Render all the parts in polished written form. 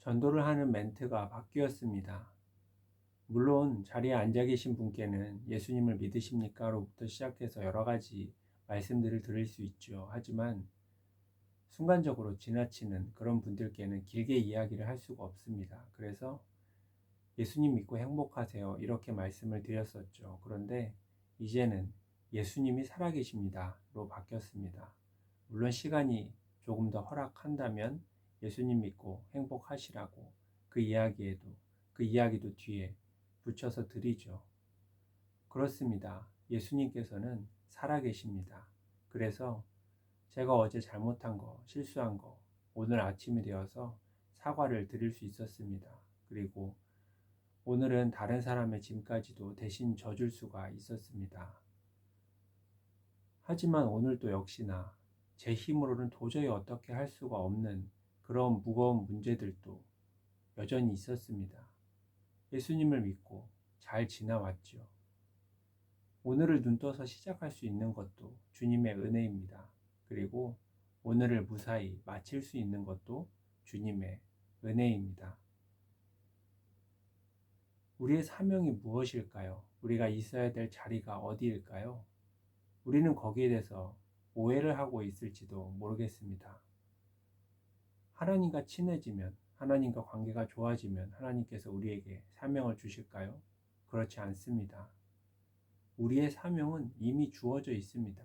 전도를 하는 멘트가 바뀌었습니다. 물론 자리에 앉아 계신 분께는 예수님을 믿으십니까? 로부터 시작해서 여러 가지 말씀들을 드릴 수 있죠. 하지만 순간적으로 지나치는 그런 분들께는 길게 이야기를 할 수가 없습니다. 그래서 예수님 믿고 행복하세요, 이렇게 말씀을 드렸었죠. 그런데 이제는 예수님이 살아계십니다로 바뀌었습니다. 물론 시간이 조금 더 허락한다면 예수님 믿고 행복하시라고 그 이야기도 뒤에 붙여서 드리죠. 그렇습니다. 예수님께서는 살아계십니다. 그래서 제가 어제 잘못한 거, 실수한 거, 오늘 아침이 되어서 사과를 드릴 수 있었습니다. 그리고 오늘은 다른 사람의 짐까지도 대신 져줄 수가 있었습니다. 하지만 오늘도 역시나 제 힘으로는 도저히 어떻게 할 수가 없는 그런 무거운 문제들도 여전히 있었습니다. 예수님을 믿고 잘 지나왔죠. 오늘을 눈 떠서 시작할 수 있는 것도 주님의 은혜입니다. 그리고 오늘을 무사히 마칠 수 있는 것도 주님의 은혜입니다. 우리의 사명이 무엇일까요? 우리가 있어야 될 자리가 어디일까요? 우리는 거기에 대해서 오해를 하고 있을지도 모르겠습니다. 하나님과 친해지면, 하나님과 관계가 좋아지면 하나님께서 우리에게 사명을 주실까요? 그렇지 않습니다. 우리의 사명은 이미 주어져 있습니다.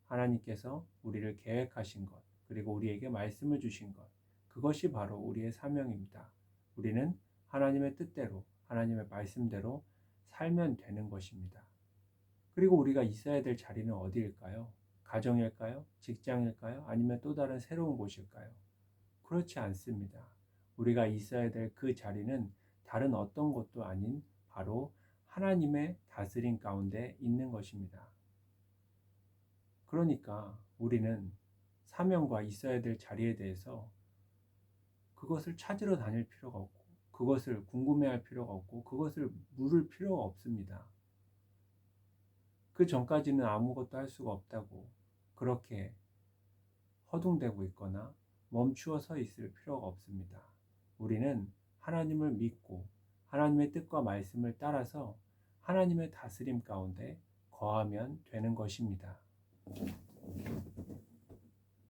하나님께서 우리를 계획하신 것, 그리고 우리에게 말씀을 주신 것, 그것이 바로 우리의 사명입니다. 우리는 하나님의 뜻대로, 하나님의 말씀대로 살면 되는 것입니다. 그리고 우리가 있어야 될 자리는 어디일까요? 가정일까요? 직장일까요? 아니면 또 다른 새로운 곳일까요? 그렇지 않습니다. 우리가 있어야 될 그 자리는 다른 어떤 것도 아닌 바로 하나님의 다스림 가운데 있는 것입니다. 그러니까 우리는 사명과 있어야 될 자리에 대해서 그것을 찾으러 다닐 필요가 없고, 그것을 궁금해할 필요가 없고, 그것을 물을 필요가 없습니다. 그 전까지는 아무것도 할 수가 없다고 그렇게 허둥대고 있거나 멈추어 서 있을 필요가 없습니다. 우리는 하나님을 믿고 하나님의 뜻과 말씀을 따라서 하나님의 다스림 가운데 거하면 되는 것입니다.